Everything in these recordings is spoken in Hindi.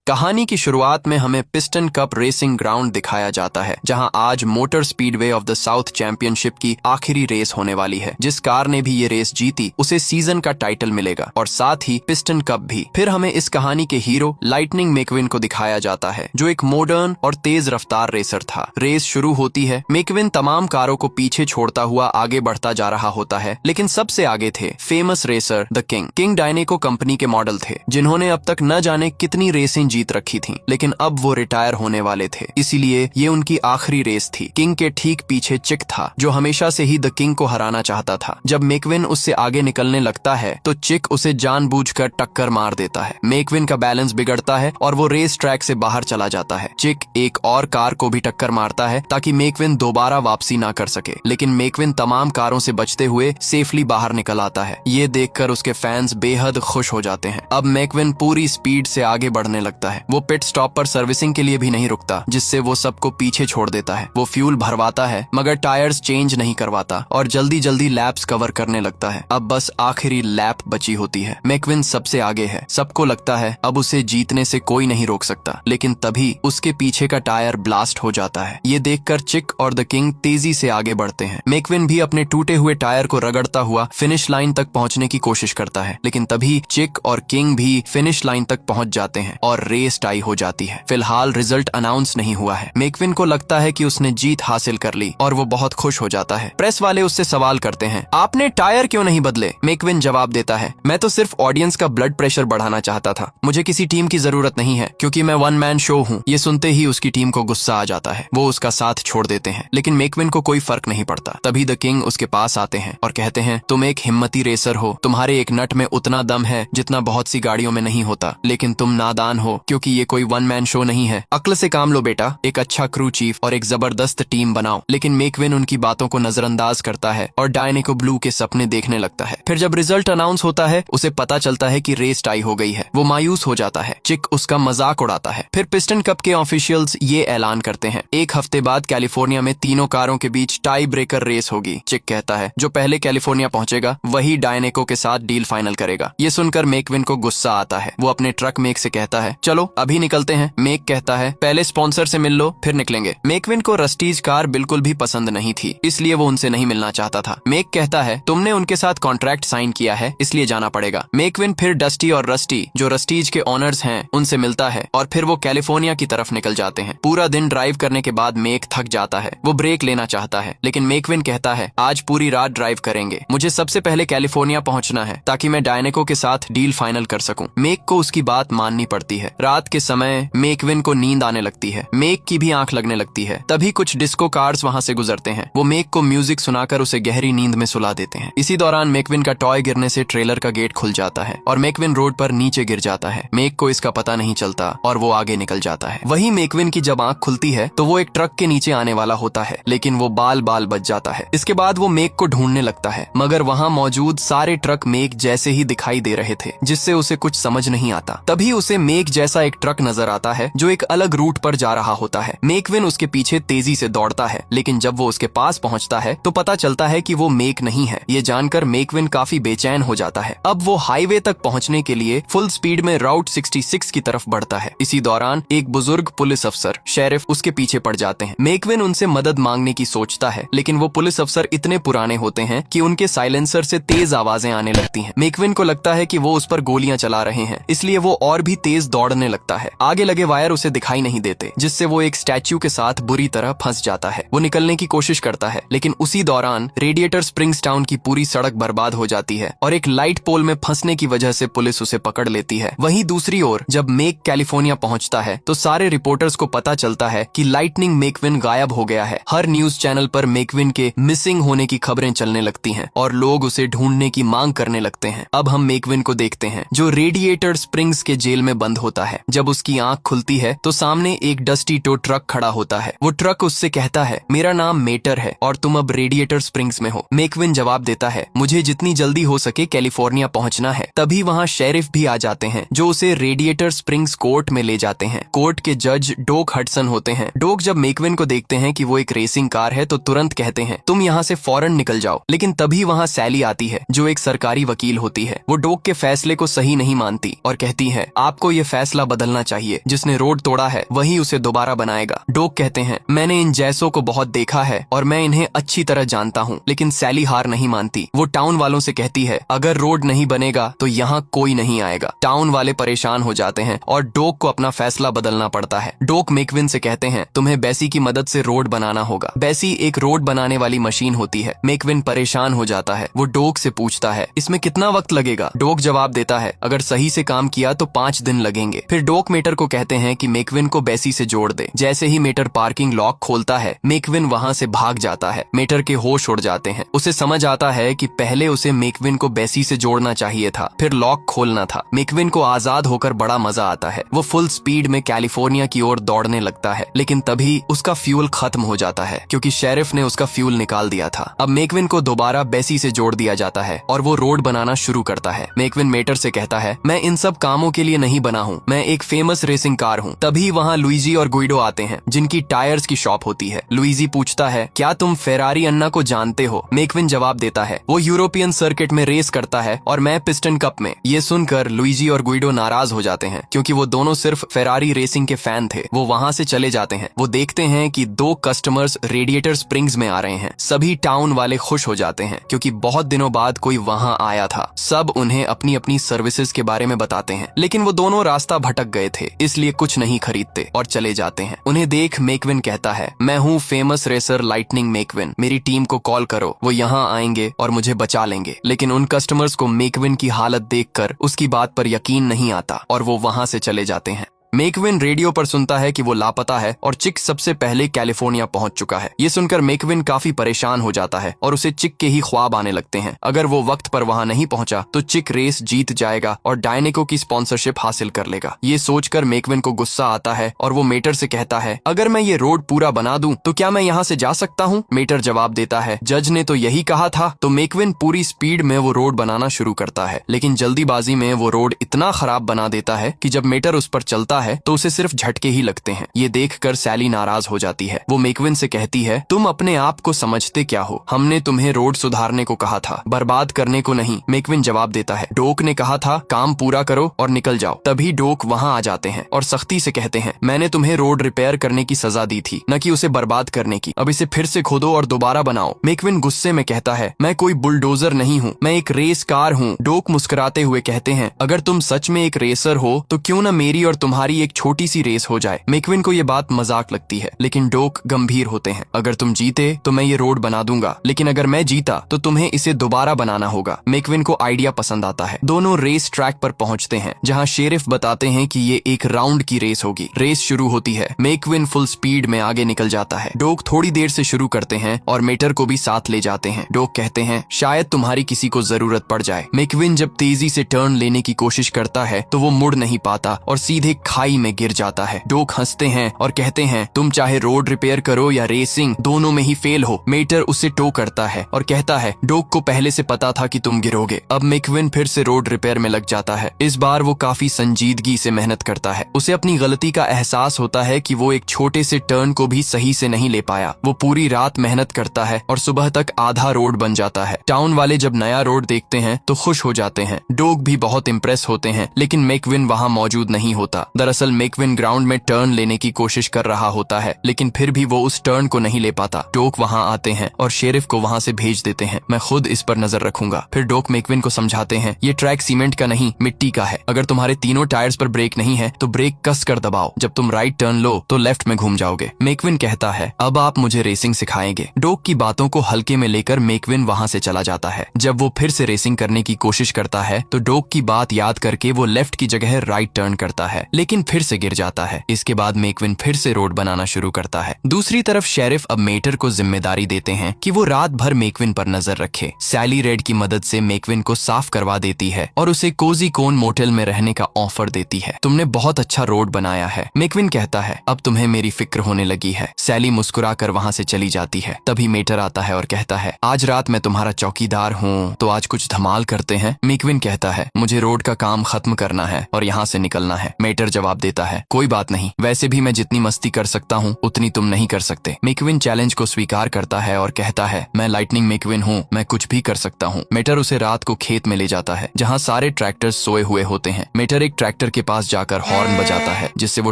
कहानी की शुरुआत में हमें पिस्टन कप रेसिंग ग्राउंड दिखाया जाता है, जहां आज motor speedway of the south championship की आखिरी रेस होने वाली है। जिस कार ने भी ये रेस जीती उसे सीजन का टाइटल मिलेगा और साथ ही पिस्टन कप भी। फिर हमें इस कहानी के हीरो लाइटनिंग मैकविन को दिखाया जाता है, जो एक मॉडर्न और तेज रफ्तार रेसर था। रेस शुरू होती है, मैकविन तमाम कारों को पीछे छोड़ता हुआ आगे बढ़ता जा रहा होता है, लेकिन सबसे आगे थे फेमस रेसर द किंग डायनेको कंपनी के मॉडल थे, जिन्होंने अब तक न जाने कितनी रेसें जीत रखी थी, लेकिन अब वो रिटायर होने वाले थे, इसीलिए ये उनकी आखिरी रेस थी। किंग के ठीक पीछे चिक था, जो हमेशा से ही द किंग को हराना चाहता था। जब मैकविन उससे आगे निकलने लगता है तो चिक उसे जानबूझकर टक्कर मार देता है। मैकविन का बैलेंस बिगड़ता है और वो रेस ट्रैक से बाहर चला जाता है। चिक एक और कार को भी टक्कर मारता है ताकि मैकविन दोबारा वापसी ना कर सके, लेकिन मैकविन तमाम कारों से बचते हुए सेफली बाहर निकल आता है। ये देखकर उसके फैंस बेहद खुश हो जाते हैं। अब मैकविन पूरी स्पीड से आगे बढ़ने लगता है। वो पिट स्टॉप पर सर्विसिंग के लिए भी नहीं रुकता, जिससे वो सबको पीछे छोड़ देता है। वो फ्यूल भरवाता है मगर टायर्स चेंज नहीं करवाता और जल्दी जल्दी लैप्स कवर करने लगता है। अब बस आखिरी लैप बची होती है। मैकविन सबसे आगे है। सबको लगता है अब उसे जीतने से कोई नहीं रोक सकता, लेकिन तभी उसके पीछे का टायर ब्लास्ट हो जाता है। ये देखकर चिक और द किंग तेजी से आगे बढ़ते हैं। मैकविन भी अपने टूटे हुए टायर को रगड़ता हुआ फिनिश लाइन तक पहुंचने की कोशिश करता है, लेकिन तभी चिक और किंग भी फिनिश लाइन तक पहुंच जाते हैं और रेस टाई हो जाती है। फिलहाल रिजल्ट अनाउंस नहीं हुआ है। मैकविन को लगता है कि उसने जीत हासिल कर ली और वो बहुत खुश हो जाता है। प्रेस वाले उससे सवाल करते हैं, आपने टायर क्यों नहीं बदले? मैकविन जवाब देता है, मैं तो सिर्फ ऑडियंस का ब्लड प्रेशर बढ़ाना चाहता था। मुझे किसी टीम की जरूरत नहीं है, क्योंकि मैं वन मैन शो हूँ। ये सुनते ही उसकी टीम को गुस्सा आ जाता है। वो उसका साथ छोड़ देते हैं, लेकिन मैकविन को कोई फर्क नहीं पड़ता। तभी द किंग उसके पास आते हैं और कहते हैं, तुम एक हिम्मती रेसर हो। तुम्हारे एक नट में उतना दम है जितना बहुत सी गाड़ियों में नहीं होता, लेकिन तुम नादान हो, क्योंकि ये कोई वन मैन शो नहीं है। अक्ल से काम लो बेटा, एक अच्छा क्रू चीफ और एक जबरदस्त टीम बनाओ। लेकिन मैकविन उनकी बातों को नजरअंदाज करता है और डायनेको ब्लू के सपने देखने लगता है। फिर जब रिजल्ट अनाउंस होता है, उसे पता चलता है कि रेस टाई हो गई है। वो मायूस हो जाता है। चिक उसका मजाक उड़ाता है। फिर पिस्टन कप के ऑफिशियल्स ये ऐलान करते हैं, एक हफ्ते बाद कैलिफोर्निया में तीनों कारों के बीच टाई ब्रेकर रेस होगी। चिक कहता है, जो पहले कैलिफोर्निया पहुंचेगा वही डायनेको के साथ डील फाइनल करेगा। ये सुनकर मैकविन को गुस्सा आता है। वो अपने ट्रक मेक से कहता है, चलो अभी निकलते हैं। मेक कहता है, पहले स्पॉन्सर से मिल लो, फिर निकलेंगे। मैकविन को रस्टीज कार बिल्कुल भी पसंद नहीं थी, इसलिए वो उनसे नहीं मिलना चाहता था। मेक कहता है, तुमने उनके साथ कॉन्ट्रैक्ट साइन किया है, इसलिए जाना पड़ेगा। मैकविन फिर डस्टी और रस्टी, जो रस्टीज के ऑनर्स हैं, उनसे मिलता है और फिर वो कैलिफोर्निया की तरफ निकल जाते हैं। पूरा दिन ड्राइव करने के बाद मेक थक जाता है। वो ब्रेक लेना चाहता है, लेकिन मैकविन कहता है, आज पूरी रात ड्राइव करेंगे। मुझे सबसे पहले कैलिफोर्निया पहुंचना है ताकि मैं डायनेको के साथ डील फाइनल कर सकूं। मेक को उसकी बात माननी पड़ती है। रात के समय मैकविन को नींद आने लगती है। मेक की भी आंख लगने लगती है। तभी कुछ डिस्को कार्स वहां से गुजरते हैं। वो मेक को म्यूजिक सुनाकर उसे गहरी नींद में सुला देते हैं। इसी दौरान मैकविन का टॉय गिरने से ट्रेलर का गेट खुल जाता है और मैकविन रोड पर नीचे गिर जाता है। मेक को इसका पता नहीं चलता और वो आगे निकल जाता है। वहीं मैकविन की जब आंख खुलती है तो वो एक ट्रक के नीचे आने वाला होता है, लेकिन वो बाल बच जाता है। इसके बाद वो मेक को ढूंढने लगता है, मगर वहाँ मौजूद सारे ट्रक मेक जैसे ही दिखाई दे रहे थे, जिससे उसे कुछ समझ नहीं आता। तभी उसे मेक जैसा एक ट्रक नजर आता है जो एक अलग रूट पर जा रहा होता है। मैकविन उसके पीछे तेजी से दौड़ता है, लेकिन जब वो उसके पास पहुंचता है तो पता चलता है कि वो मेक नहीं है। ये जानकर मैकविन काफी बेचैन हो जाता है। अब वो हाईवे तक पहुंचने के लिए फुल स्पीड में राउट 66 की तरफ बढ़ता है। इसी दौरान एक बुजुर्ग पुलिस अफसर शेरिफ उसके पीछे पड़ जाते हैं। मैकविन उनसे मदद मांगने की सोचता है, लेकिन वो पुलिस अफसर इतने पुराने होते हैं कि उनके साइलेंसर से तेज आवाजें आने लगती हैं। मैकविन को लगता है कि वो उस पर गोलियां चला रहे हैं, इसलिए वो और भी तेज दौड़ने लगता है। आगे लगे वायर उसे दिखाई नहीं देते, जिससे वो एक स्टैच्यू के साथ बुरी तरह फंस जाता है। वो निकलने की कोशिश करता है, लेकिन उसी दौरान रेडिएटर स्प्रिंग्स टाउन की पूरी सड़क बर्बाद हो जाती है और एक लाइट पोल में फंसने की वजह से पुलिस उसे पकड़ लेती है। वहीं दूसरी ओर जब मेक कैलिफोर्निया पहुंचता है तो सारे रिपोर्टर्स को पता चलता है कि लाइटनिंग मैकविन गायब हो गया है। हर न्यूज चैनल पर मैकविन के मिसिंग होने की खबरें चलने लगती हैं और लोग उसे ढूंढने की मांग करने लगते हैं। अब हम मैकविन को देखते हैं, जो रेडिएटर स्प्रिंग्स के जेल में बंद होता है। जब उसकी आंख खुलती है तो सामने एक डस्टी टो ट्रक खड़ा होता है। वो ट्रक उससे कहता है, मेरा नाम मेटर है और तुम अब रेडिएटर स्प्रिंग्स में हो। मैकविन जवाब देता है, मुझे जितनी जल्दी हो सके कैलिफोर्निया पहुंचना है। तभी वहाँ शेरिफ भी आ जाते हैं, जो उसे रेडिएटर स्प्रिंग्स कोर्ट में ले जाते हैं। कोर्ट के जज डोक हडसन होते हैं। डोक जब मैकविन को देखते हैं कि वो एक रेसिंग कार है तो तुरंत कहते हैं, तुम यहाँ से फौरन निकल जाओ। लेकिन तभी वहाँ सैली आती है, जो एक सरकारी वकील होती है। वो डोक के फैसले को सही नहीं मानती और कहती है, आपको ये फैसला फैसला बदलना चाहिए। जिसने रोड तोड़ा है वही उसे दोबारा बनाएगा। डोक कहते हैं, मैंने इन जैसों को बहुत देखा है और मैं इन्हें अच्छी तरह जानता हूँ। लेकिन सैली हार नहीं मानती। वो टाउन वालों से कहती है, अगर रोड नहीं बनेगा तो यहाँ कोई नहीं आएगा। टाउन वाले परेशान हो जाते हैं और डोक को अपना फैसला बदलना पड़ता है। डोक मेकविन से कहते हैं, तुम्हें बेसी की मदद से रोड बनाना होगा। बेसी एक रोड बनाने वाली मशीन होती है। मेकविन परेशान हो जाता है। वो डोक से पूछता है, इसमें कितना वक्त लगेगा? डोक जवाब देता है, अगर सही से काम किया तो 5 दिन लगेंगे। फिर डोक मेटर को कहते हैं कि मेकविन को बेसी से जोड़ दे। जैसे ही मेटर पार्किंग लॉक खोलता है, मेकविन वहाँ से भाग जाता है। मेटर के होश उड़ जाते हैं। उसे समझ आता है कि पहले उसे मेकविन को बेसी से जोड़ना चाहिए था, फिर लॉक खोलना था। मेकविन को आजाद होकर बड़ा मजा आता है। वो फुल स्पीड में कैलिफोर्निया की ओर दौड़ने लगता है, लेकिन तभी उसका फ्यूल खत्म हो जाता है क्योंकि शेरिफ ने उसका फ्यूल निकाल दिया था। अब मेकविन को दोबारा बेसी से जोड़ दिया जाता है और वो रोड बनाना शुरू करता है। मेकविन मेटर से कहता है, मैं इन सब कामों के लिए नहीं बना हूँ, मैं एक फेमस रेसिंग कार हूँ। तभी वहाँ लुइजी और गुइडो आते हैं, जिनकी टायर्स की शॉप होती है। लुइजी पूछता है, क्या तुम फेरारी अन्ना को जानते हो? मेकविन जवाब देता है, वो यूरोपियन सर्किट में रेस करता है और मैं पिस्टन कप में। ये सुनकर लुइजी और गुइडो नाराज हो जाते हैं क्योंकि वो दोनों सिर्फ फेरारी रेसिंग के फैन थे। वो वहाँ से चले जाते हैं। वो देखते हैं कि 2 कस्टमर्स रेडिएटर स्प्रिंग्स में आ रहे हैं। सभी टाउन वाले खुश हो जाते हैं क्योंकि बहुत दिनों बाद कोई वहाँ आया था। सब उन्हें अपनी अपनी सर्विसेज के बारे में बताते हैं, लेकिन वो दोनों रास्ता भटक गए थे, इसलिए कुछ नहीं खरीदते और चले जाते हैं। उन्हें देख मेकविन कहता है, मैं हूँ फेमस रेसर लाइटनिंग मेकविन, मेरी टीम को कॉल करो, वो यहाँ आएंगे और मुझे बचा लेंगे। लेकिन उन कस्टमर्स को मेकविन की हालत देखकर उसकी बात पर यकीन नहीं आता और वो वहाँ से चले जाते हैं। मेकविन रेडियो पर सुनता है कि वो लापता है और चिक सबसे पहले कैलिफोर्निया पहुंच चुका है। ये सुनकर मेकविन काफी परेशान हो जाता है और उसे चिक के ही ख्वाब आने लगते हैं। अगर वो वक्त पर वहां नहीं पहुंचा तो चिक रेस जीत जाएगा और डायनेको की स्पॉन्सरशिप हासिल कर लेगा। ये सोचकर मेकविन को गुस्सा आता है और वो मेटर से कहता है, अगर मैं ये रोड पूरा बना दूं तो क्या मैं यहाँ से जा सकता हूँ? मेटर जवाब देता है, जज ने तो यही कहा था। तो मेकविन पूरी स्पीड में वो रोड बनाना शुरू करता है, लेकिन जल्दीबाजी में वो रोड इतना खराब बना देता है कि जब मेटर उस पर चलता है तो उसे सिर्फ झटके ही लगते हैं। ये देखकर सैली नाराज हो जाती है। वो मेकविन से कहती है, तुम अपने आप को समझते क्या हो? हमने तुम्हें रोड सुधारने को कहा था, बर्बाद करने को नहीं। मेकविन जवाब देता है, डोक ने कहा था काम पूरा करो और निकल जाओ। तभी डोक वहाँ आ जाते हैं और सख्ती से कहते हैं, मैंने तुम्हें रोड रिपेयर करने की सजा दी थी, न कि उसे बर्बाद करने की। अब इसे फिर से खोदो और दोबारा बनाओ। मेकविन गुस्से में कहता है, मैं कोई बुलडोजर नहीं हूँ, मैं एक रेस कार हूँ। डोक मुस्कुराते हुए कहते हैं, अगर तुम सच में एक रेसर हो तो क्यों न मेरी और तुम्हारी एक छोटी सी रेस हो जाए। मेकविन को ये बात मजाक लगती है, लेकिन डोक गंभीर होते हैं। अगर तुम जीते तो मैं ये रोड बना दूंगा, लेकिन अगर मैं जीता तो तुम्हें इसे दोबारा बनाना होगा। मेकविन को आइडिया पसंद आता है। दोनों रेस ट्रैक पर पहुंचते हैं, जहां शेरिफ बताते हैं कि ये एक राउंड की रेस होगी। रेस शुरू होती है। मेकविन फुल स्पीड में आगे निकल जाता है। डोक थोड़ी देर से शुरू करते हैं और मेटर को भी साथ ले जाते हैं। डोक कहते हैं, शायद तुम्हारी किसी को जरूरत पड़ जाए। मेकविन जब तेजी से टर्न लेने की कोशिश करता है तो वो मुड़ नहीं पाता और सीधे खाई में गिर जाता है। डोक हंसते हैं और कहते हैं, तुम चाहे रोड रिपेयर करो या रेसिंग, दोनों में ही फेल हो। मेटर उसे टो करता है और कहता है, डोक को पहले से पता था कि तुम गिरोगे। अब मेकविन फिर से रोड रिपेयर में लग जाता है। इस बार वो काफी संजीदगी से मेहनत करता है। उसे अपनी गलती का एहसास होता है कि वो एक छोटे से टर्न को भी सही से नहीं ले पाया। वो पूरी रात मेहनत करता है और सुबह तक आधा रोड बन जाता है। टाउन वाले जब नया रोड देखते हैं तो खुश हो जाते हैं। डोक भी बहुत इम्प्रेस होते हैं, लेकिन मेकविन वहाँ मौजूद नहीं होता। दरअसल मेकविन ग्राउंड में टर्न लेने की कोशिश कर रहा होता है, लेकिन फिर भी वो उस टर्न को नहीं ले पाता। डोक वहाँ आते हैं और शेरिफ को वहाँ से भेज देते हैं। मैं खुद इस पर नजर रखूंगा। फिर डोक मेकविन को समझाते हैं, ये ट्रैक सीमेंट का नहीं मिट्टी का है। अगर तुम्हारे तीनों टायर्स पर ब्रेक नहीं है तो ब्रेक कस कर दबाओ। जब तुम राइट टर्न लो तो लेफ्ट में घूम जाओगे। मेकविन कहता है, अब आप मुझे रेसिंग सिखाएंगे। डोक की बातों को हल्के में लेकर मेकविन वहाँ से चला जाता है। जब वो फिर से रेसिंग करने की कोशिश करता है तो डोक की बात याद करके वो लेफ्ट की जगह राइट टर्न करता है, लेकिन फिर से गिर जाता है। इसके बाद मेकविन फिर से रोड बनाना शुरू करता है। दूसरी तरफ शेरिफ अब मेटर को जिम्मेदारी देते हैं कि वो रात भर मेकविन पर नजर रखे। सैली रेड की मदद से मेकविन को साफ करवा देती है और उसे कोजी कोन मोटेल में रहने का ऑफर देती है। तुमने बहुत अच्छा रोड बनाया है। मेकविन कहता है, अब तुम्हें मेरी फिक्र होने लगी है। सैली मुस्कुराकर वहाँ से चली जाती है। तभी मेटर आता है और कहता है, आज रात मैं तुम्हारा चौकीदार हूँ, तो आज कुछ धमाल करते हैं। मेकविन कहता है, मुझे रोड का काम खत्म करना है और यहाँ से निकलना है। मेटर जवाब जवाब देता है, कोई बात नहीं, वैसे भी मैं जितनी मस्ती कर सकता हूँ उतनी तुम नहीं कर सकते। मैकविन चैलेंज को स्वीकार करता है और कहता है, मैं लाइटनिंग मैकविन हूँ, मैं कुछ भी कर सकता हूँ। मेटर उसे रात को खेत में ले जाता है जहाँ सारे ट्रैक्टर्स सोए हुए होते हैं। मेटर एक ट्रैक्टर के पास जाकर हॉर्न बजाता है जिससे वो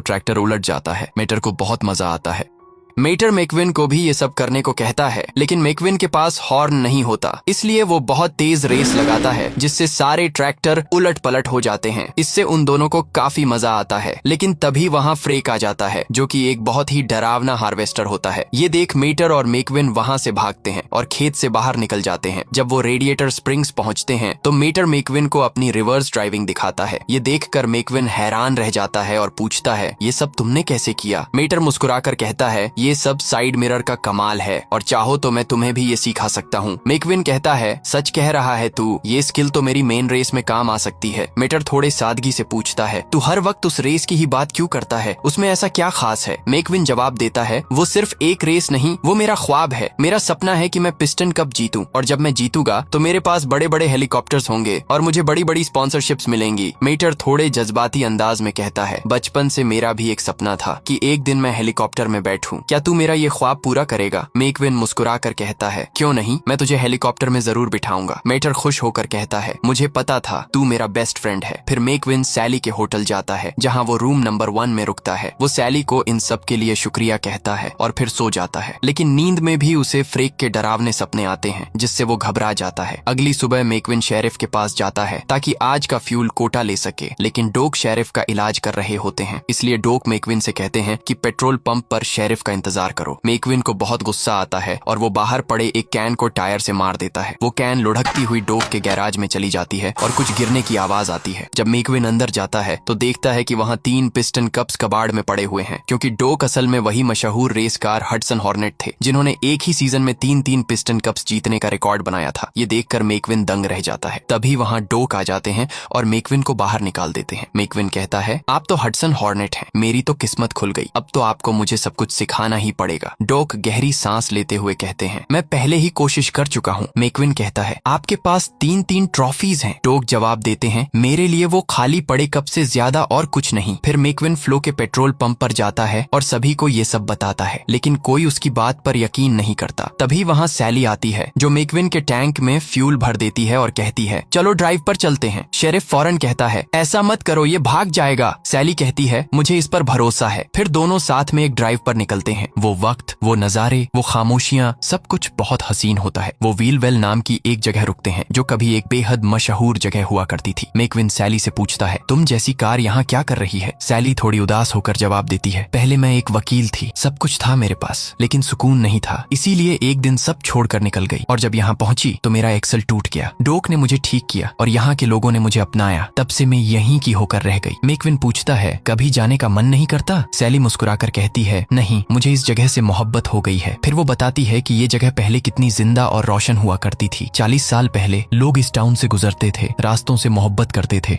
ट्रैक्टर उलट जाता है। मेटर को बहुत मजा आता है। मेटर मैकविन को भी ये सब करने को कहता है, लेकिन मैकविन के पास हॉर्न नहीं होता, इसलिए वो बहुत तेज रेस लगाता है जिससे सारे ट्रैक्टर उलट पलट हो जाते हैं। इससे उन दोनों को काफी मजा आता है, लेकिन तभी वहाँ फ्रेक आ जाता है जो कि एक बहुत ही डरावना हार्वेस्टर होता है। ये देख मेटर और मैकविन वहाँ से भागते हैं और खेत से बाहर निकल जाते हैं। जब वो रेडिएटर स्प्रिंग्स पहुँचते हैं तो मेटर मैकविन को अपनी रिवर्स ड्राइविंग दिखाता है। ये देखकर मैकविन हैरान रह जाता है और पूछता है, ये सब तुमने कैसे किया? मेटर मुस्कुराकर कहता है, ये सब साइड मिरर का कमाल है और चाहो तो मैं तुम्हें भी ये सिखा सकता हूँ। मैकविन कहता है, सच कह रहा है तू, ये स्किल तो मेरी मेन रेस में काम आ सकती है। मेटर थोड़े सादगी से पूछता है, तू हर वक्त उस रेस की ही बात क्यों करता है? उसमें ऐसा क्या खास है? मैकविन जवाब देता है, वो सिर्फ एक रेस नहीं, वो मेरा ख्वाब है। मेरा सपना है कि मैं पिस्टन कप जीतूं और जब मैं जीतूंगा तो मेरे पास बड़े बड़े हेलीकॉप्टर्स होंगे और मुझे बड़ी बड़ी स्पॉन्सरशिप्स मिलेंगी। मेटर थोड़े जज्बाती अंदाज में कहता है, बचपन से मेरा भी एक सपना था कि एक दिन मैं हेलीकॉप्टर में बैठूं। क्या तू मेरा ये ख्वाब पूरा करेगा? मैकविन मुस्कुरा कर कहता है, क्यों नहीं, मैं तुझे हेलीकॉप्टर में जरूर बिठाऊंगा। मेटर खुश होकर कहता है, मुझे पता था तू मेरा बेस्ट फ्रेंड है। फिर मैकविन सैली के होटल जाता है जहाँ वो रूम नंबर 1 में रुकता है। वो सैली को इन सब के लिए शुक्रिया कहता है और फिर सो जाता है, लेकिन नींद में भी उसे फ्रेक के डरावने सपने आते हैं जिससे वो घबरा जाता है। अगली सुबह मैकविन शेरिफ के पास जाता है ताकि आज का फ्यूल कोटा ले सके, लेकिन डोक शेरिफ का इलाज कर रहे होते हैं, इसलिए डोक मैकविन से कहते हैं कि पेट्रोल पंप पर शेरिफ का इंतजार करो। मैकविन को बहुत गुस्सा आता है और वो बाहर पड़े एक कैन को टायर से मार देता है। वो कैन लुढ़कती हुई डोक के गैराज में चली जाती है और कुछ गिरने की आवाज आती है। जब मैकविन अंदर जाता है तो देखता है कि वहाँ 3 पिस्टन कप्स कबाड़ में पड़े हुए हैं, क्योंकि डोक असल में वही मशहूर रेस कार हडसन हॉर्नेट थे जिन्होंने एक ही सीजन में 3-3 पिस्टन कप्स जीतने का रिकॉर्ड बनाया था। ये देखकर मैकविन दंग रह जाता है। तभी वहाँ डोक आ जाते हैं और मैकविन को बाहर निकाल देते हैं। मैकविन कहता है, आप तो हडसन हॉर्नेट हैं, मेरी तो किस्मत खुल गई, अब तो आपको मुझे सब कुछ सिखाना ही पड़ेगा। डोक गहरी सांस लेते हुए कहते हैं, मैं पहले ही कोशिश कर चुका हूँ। मैकविन कहता है, आपके पास 3-3 ट्रॉफीज हैं। डोक जवाब देते हैं, मेरे लिए वो खाली पड़े कप से ज्यादा और कुछ नहीं। फिर मैकविन फ्लो के पेट्रोल पंप पर जाता है और सभी को ये सब बताता है, लेकिन कोई उसकी बात पर यकीन नहीं करता। तभी वहाँ सैली आती है जो मैकविन के टैंक में फ्यूल भर देती है और कहती है, चलो ड्राइव पर चलते हैं। शेरिफ फौरन कहता है, ऐसा मत करो, ये भाग जाएगा। सैली कहती है, मुझे इस पर भरोसा है। फिर दोनों साथ में एक ड्राइव पर निकलते हैं। वो वक्त, वो नजारे, वो खामोशियां, सब कुछ बहुत हसीन होता है। वो व्हीलवेल नाम की एक जगह रुकते हैं जो कभी एक बेहद मशहूर जगह हुआ करती थी। मैकविन सैली से पूछता है, तुम जैसी कार यहाँ क्या कर रही है? सैली थोड़ी उदास होकर जवाब देती है, पहले मैं एक वकील थी, सब कुछ था मेरे पास, लेकिन सुकून नहीं था, इसीलिए एक दिन सब छोड़कर निकल गई और जब यहाँ पहुंची तो मेरा एक्सल टूट गया। डोक ने मुझे ठीक किया और यहाँ के लोगों ने मुझे अपनाया, तब से मैं यहीं की होकर रह गई। मैकविन पूछता है, कभी जाने का मन नहीं करता? सैली मुस्कुराकर कहती है, नहीं, मुझे इस जगह से मोहब्बत हो गई है। फिर वो बताती है कि ये जगह पहले कितनी जिंदा और रोशन हुआ करती थी। 40 साल पहले लोग इस टाउन से गुजरते थे, रास्तों से मोहब्बत करते थे,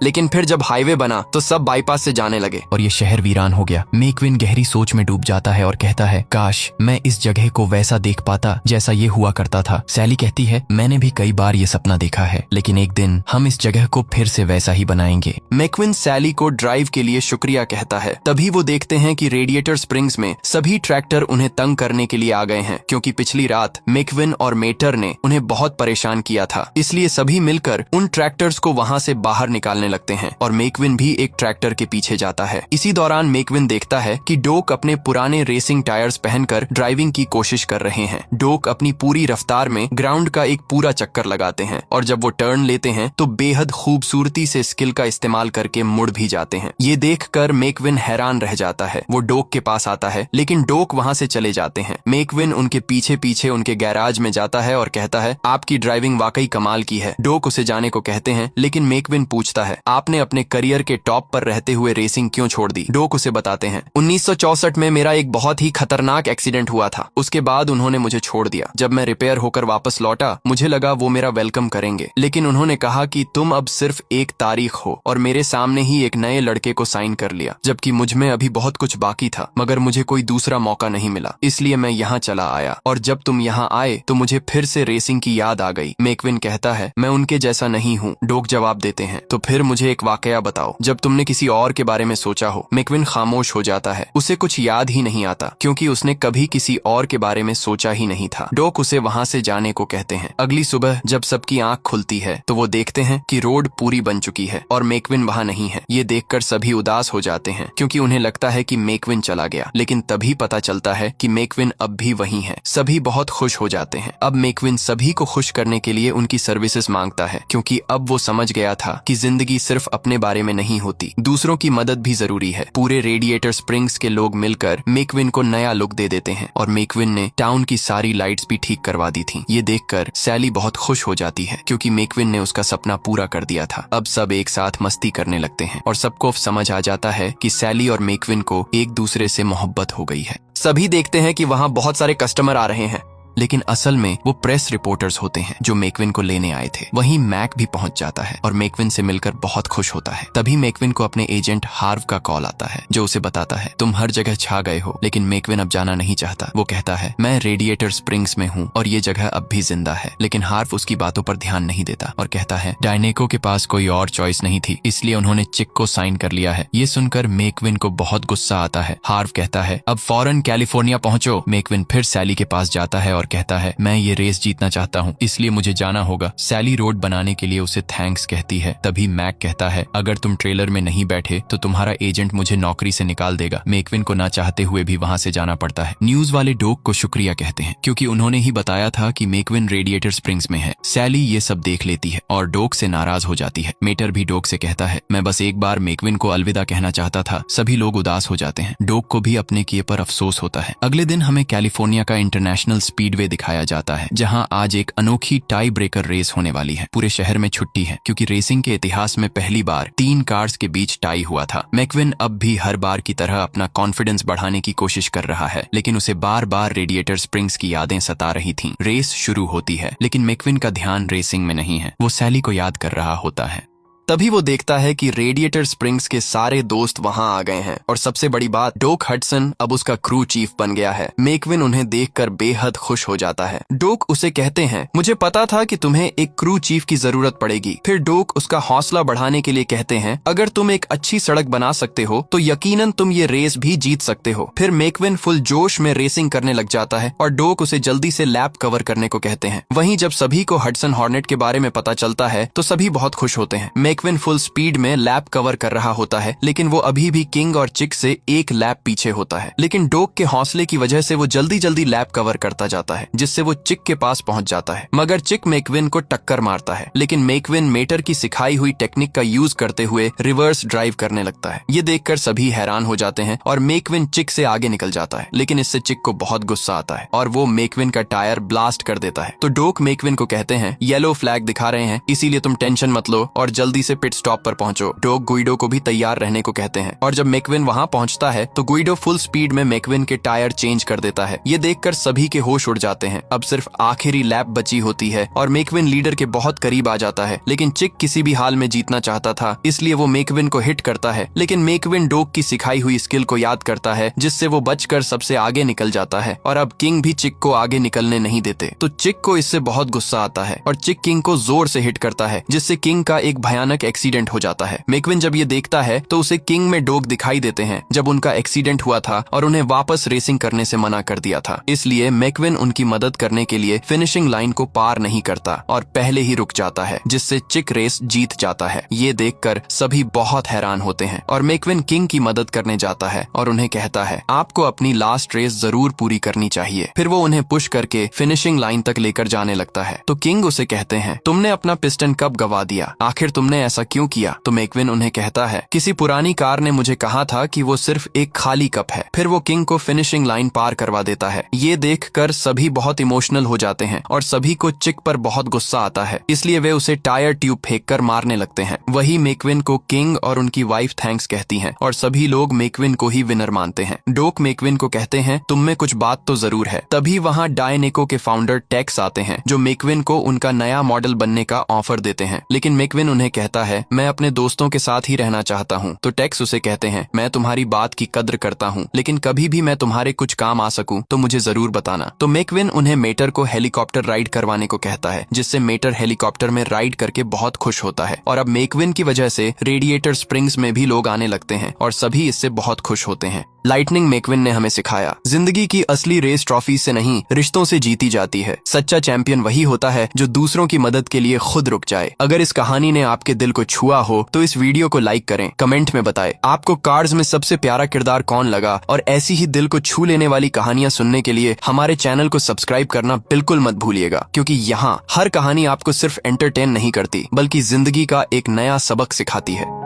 लेकिन फिर जब हाईवे बना तो सब बाईपास से जाने लगे और ये शहर वीरान हो गया। मैकविन गहरी सोच में डूब जाता है और कहता है, काश मैं इस जगह को वैसा देख पाता जैसा ये हुआ करता था। सैली कहती है, मैंने भी कई बार ये सपना देखा है, लेकिन एक दिन हम इस जगह को फिर से वैसा ही बनाएंगे। मैकविन सैली को ड्राइव के लिए शुक्रिया कहता है। तभी वो देखते हैं कि रेडिएटर स्प्रिंग्स में सभी ट्रैक्टर उन्हें तंग करने के लिए आ गए हैं, क्योंकि पिछली रात मैकविन और मेटर ने उन्हें बहुत परेशान किया था। इसलिए सभी मिलकर उन ट्रैक्टर्स को वहां से बाहर निकालने लगते हैं और मैकविन भी एक ट्रैक्टर के पीछे जाता है। इसी दौरान मैकविन देखता है कि डोक अपने पुराने रेसिंग टायर्स पहनकर ड्राइविंग की कोशिश कर रहे हैं। डोक अपनी पूरी रफ्तार में ग्राउंड का एक पूरा चक्कर लगाते हैं और जब वो टर्न लेते हैं तो बेहद खूबसूरती से स्किल का इस्तेमाल करके मुड़ भी जाते हैं। ये देखकर मैकविन हैरान रह जाता है। वो डोक के पास आता है, लेकिन डोक वहां से चले जाते हैं। मैकविन उनके पीछे पीछे उनके गैराज में जाता है और कहता है, आपकी ड्राइविंग वाकई कमाल की है। डोक उसे जाने को कहते हैं, लेकिन मैकविन पूछता है, आपने अपने करियर के टॉप पर रहते हुए रेसिंग क्यों छोड़ दी? डोक उसे बताते हैं, 1964 में मेरा एक बहुत ही खतरनाक एक्सीडेंट हुआ था, उसके बाद उन्होंने मुझे छोड़ दिया। जब मैं रिपेयर होकर वापस लौटा मुझे लगा वो मेरा वेलकम करेंगे, लेकिन उन्होंने कहा कि तुम अब सिर्फ एक तारीख हो और मेरे सामने ही एक नए लड़के को साइन कर लिया, जबकि मुझ में अभी बहुत कुछ बाकी था, मगर मुझे कोई दूसरा मौका नहीं मिला, इसलिए मैं यहाँ चला आया और जब तुम यहाँ आए तो मुझे फिर से रेसिंग की याद आ गई। मैकविन कहता है, मैं उनके जैसा नहीं हूँ। डोक जवाब देते हैं, तो फिर मुझे एक वाकया बताओ जब तुमने किसी और के बारे में सोचा हो। मैकविन खामोश हो जाता है। उसे कुछ याद ही नहीं आता क्योंकि उसने कभी किसी और के बारे में सोचा ही नहीं था। डॉक उसे वहाँ से जाने को कहते हैं। अगली सुबह जब सबकी आंख खुलती है तो वो देखते हैं कि रोड पूरी बन चुकी है और मैकविन वहाँ नहीं है। ये देखकर सभी उदास हो जाते हैं क्योंकि उन्हें लगता है कि मैकविन चला गया, लेकिन तभी पता चलता है कि मैकविन अब भी वहीं है। सभी बहुत खुश हो जाते हैं। अब मैकविन सभी को खुश करने के लिए उनकी सर्विसेज मांगता है क्योंकि अब वो समझ गया था कि जिंदगी सिर्फ अपने बारे में नहीं होती, दूसरों की मदद भी जरूरी है। पूरे रेडिएटर स्प्रिंग्स के लोग मिलकर मैकविन को नया लुक दे देते हैं और मैकविन ने टाउन की सारी लाइट्स भी ठीक करवा दी थी। ये देखकर सैली बहुत खुश हो जाती है क्योंकि मैकविन ने उसका सपना पूरा कर दिया था। अब सब एक साथ मस्ती करने लगते हैं और सबको समझ आ जाता है कि सैली और मैकविन को एक दूसरे से मोहब्बत हो गई है। सभी देखते हैं कि वहाँ बहुत सारे कस्टमर आ रहे हैं, लेकिन असल में वो प्रेस रिपोर्टर्स होते हैं जो मैकविन को लेने आए थे। वहीं मैक भी पहुंच जाता है और मैकविन से मिलकर बहुत खुश होता है। तभी मैकविन को अपने एजेंट हार्व का कॉल आता है जो उसे बताता है तुम हर जगह छा गए हो, लेकिन मैकविन अब जाना नहीं चाहता। वो कहता है मैं रेडिएटर स्प्रिंग्स में हूँ और ये जगह अब भी जिंदा है, लेकिन हार्व उसकी बातों पर ध्यान नहीं देता और कहता है डायनेको के पास कोई और चॉइस नहीं थी, इसलिए उन्होंने चिक को साइन कर लिया है। ये सुनकर मैकविन को बहुत गुस्सा आता है। हार्व कहता है अब फौरन कैलिफोर्निया पहुंचो। मैकविन फिर सैली के पास जाता है और कहता है मैं ये रेस जीतना चाहता हूँ, इसलिए मुझे जाना होगा। सैली रोड बनाने के लिए उसे थैंक्स कहती है। तभी मैक कहता है अगर तुम ट्रेलर में नहीं बैठे तो तुम्हारा एजेंट मुझे नौकरी से निकाल देगा। मैकविन को ना चाहते हुए भी वहाँ से जाना पड़ता है। न्यूज वाले डॉक को शुक्रिया कहते हैं क्योंकि उन्होंने ही बताया था कि मैकविन रेडिएटर स्प्रिंग्स में है। सैली ये सब देख लेती है और डॉक से नाराज हो जाती है। मेटर भी डॉक से कहता है मैं बस एक बार मैकविन को अलविदा कहना चाहता था। सभी लोग उदास हो जाते हैं। डॉक को भी अपने किए पर अफसोस होता है। अगले दिन हमें कैलिफोर्निया का इंटरनेशनल स्पीडवे दिखाया जाता है जहां आज एक अनोखी टाई ब्रेकर रेस होने वाली है। पूरे शहर में छुट्टी है क्योंकि रेसिंग के इतिहास में पहली बार 3 कार्स के बीच टाई हुआ था। मैकविन अब भी हर बार की तरह अपना कॉन्फिडेंस बढ़ाने की कोशिश कर रहा है, लेकिन उसे बार बार रेडिएटर स्प्रिंग्स की यादें सता रही थीं। रेस शुरू होती है लेकिन मैकविन का ध्यान रेसिंग में नहीं है। वो सैली को याद कर रहा होता है। तभी वो देखता है कि रेडिएटर स्प्रिंग्स के सारे दोस्त वहां आ गए हैं और सबसे बड़ी बात डॉक हडसन अब उसका क्रू चीफ बन गया है। मैकविन उन्हें देखकर बेहद खुश हो जाता है। डॉक उसे कहते हैं मुझे पता था कि तुम्हें एक क्रू चीफ की जरूरत पड़ेगी। फिर डॉक उसका हौसला बढ़ाने के लिए कहते हैं अगर तुम एक अच्छी सड़क बना सकते हो तो यकीनन तुम ये रेस भी जीत सकते हो। फिर मैकविन फुल जोश में रेसिंग करने लग जाता है और डॉक उसे जल्दी से लैप कवर करने को कहते हैं। वहीं जब सभी को हडसन हॉर्नेट के बारे में पता चलता है तो सभी बहुत खुश होते हैं। मैकविन फुल स्पीड में लैप कवर कर रहा होता है, लेकिन वो अभी भी किंग और चिक से एक लैप पीछे होता है। लेकिन डॉक के हौसले की वजह से वो जल्दी जल्दी लैप कवर करता जाता है, जिससे वो चिक के पास पहुंच जाता है। मगर चिक मैकविन को टक्कर मारता है, लेकिन मैकविन मेटर की सिखाई हुई टेक्निक का यूज करते हुए रिवर्स ड्राइव करने लगता है। ये देखकर सभी हैरान हो जाते हैं और मैकविन चिक से आगे निकल जाता है, लेकिन इससे चिक को बहुत गुस्सा आता है और वो मैकविन का टायर ब्लास्ट कर देता है। तो डॉक मैकविन को कहते हैं येलो फ्लैग दिखा रहे हैं, इसीलिए तुम टेंशन मत लो और जल्दी से पिट स्टॉप पर पहुंचो। डॉक गुइडो को भी तैयार रहने को कहते हैं और जब मैकविन वहां पहुंचता है तो गुइडो फुल स्पीड में मैकविन के टायर चेंज कर देता है। ये देखकर सभी के होश उड़ जाते हैं। अब सिर्फ आखिरी लैप बची होती है और मैकविन लीडर के बहुत करीब आ जाता है, लेकिन चिक किसी भी हाल में जीतना चाहता था, इसलिए वो मैकविन को हिट करता है। लेकिन मैकविन डॉक की सिखाई हुई स्किल को याद करता है, जिससे वो बचकर सबसे आगे निकल जाता है और अब किंग भी चिक को आगे निकलने नहीं देते। तो चिक को इससे बहुत गुस्सा आता है और चिक किंग को जोर से हिट करता है, जिससे किंग का एक भयानक एक्सीडेंट हो जाता है। मैकविन जब ये देखता है तो उसे किंग में डॉक दिखाई देते हैं जब उनका एक्सीडेंट हुआ था और उन्हें वापस रेसिंग करने से मना कर दिया था। इसलिए मैकविन उनकी मदद करने के लिए फिनिशिंग लाइन को पार नहीं करता और पहले ही रुक जाता है, जिससे चिक रेस जीत जाता है। ये देखकर सभी बहुत हैरान होते हैं और मैकविन किंग की मदद करने जाता है और उन्हें कहता है आपको अपनी लास्ट रेस जरूर पूरी करनी चाहिए। फिर वो उन्हें पुश करके फिनिशिंग लाइन तक लेकर जाने लगता है। तो किंग उसे कहते हैं तुमने अपना पिस्टन कब गवा दिया, आखिर तुमने ऐसा क्यों किया? तो मैकविन उन्हें कहता है किसी पुरानी कार ने मुझे कहा था कि वो सिर्फ एक खाली कप है। फिर वो किंग को फिनिशिंग लाइन पार करवा देता है। ये देखकर सभी बहुत इमोशनल हो जाते हैं और सभी को चिक पर बहुत गुस्सा आता है, इसलिए वे उसे टायर ट्यूब फेंककर मारने लगते हैं। वही मैकविन को किंग और उनकी वाइफ थैंक्स कहती हैं और सभी लोग मैकविन को ही विनर मानते हैं। डॉक मैकविन को कहते हैं तुम में कुछ बात तो जरूर है। तभी वहाँ डायनेको के फाउंडर टेक्स आते हैं जो मैकविन को उनका नया मॉडल बनने का ऑफर देते हैं, लेकिन मैकविन उन्हें कहता कहता है मैं अपने दोस्तों के साथ ही रहना चाहता हूँ, तो टेक्स उसे कहते हैं मैं तुम्हारी बात की कद्र करता हूँ, लेकिन कभी भी मैं तुम्हारे कुछ काम आ सकूं तो मुझे जरूर बताना। तो मैकविन उन्हें मेटर को हेलीकॉप्टर राइड करवाने को कहता है, जिससे मेटर हेलीकॉप्टर में राइड करके बहुत खुश होता है। और अब मैकविन की वजह से रेडिएटर स्प्रिंग्स में भी लोग आने लगते हैं और सभी इससे बहुत खुश होते हैं। लाइटनिंग मैकविन ने हमें सिखाया, जिंदगी की असली रेस ट्रॉफी से नहीं रिश्तों से जीती जाती है। सच्चा चैंपियन वही होता है जो दूसरों की मदद के लिए खुद रुक जाए। अगर इस कहानी ने आपके दिल को छुआ हो तो इस वीडियो को लाइक करें, कमेंट में बताएं आपको कार्ड्स में सबसे प्यारा किरदार कौन लगा। और ऐसी ही दिल को छू लेने वाली कहानियां सुनने के लिए हमारे चैनल को सब्सक्राइब करना बिल्कुल मत भूलिएगा, क्योंकि यहाँ हर कहानी आपको सिर्फ एंटरटेन नहीं करती बल्कि जिंदगी का एक नया सबक सिखाती है।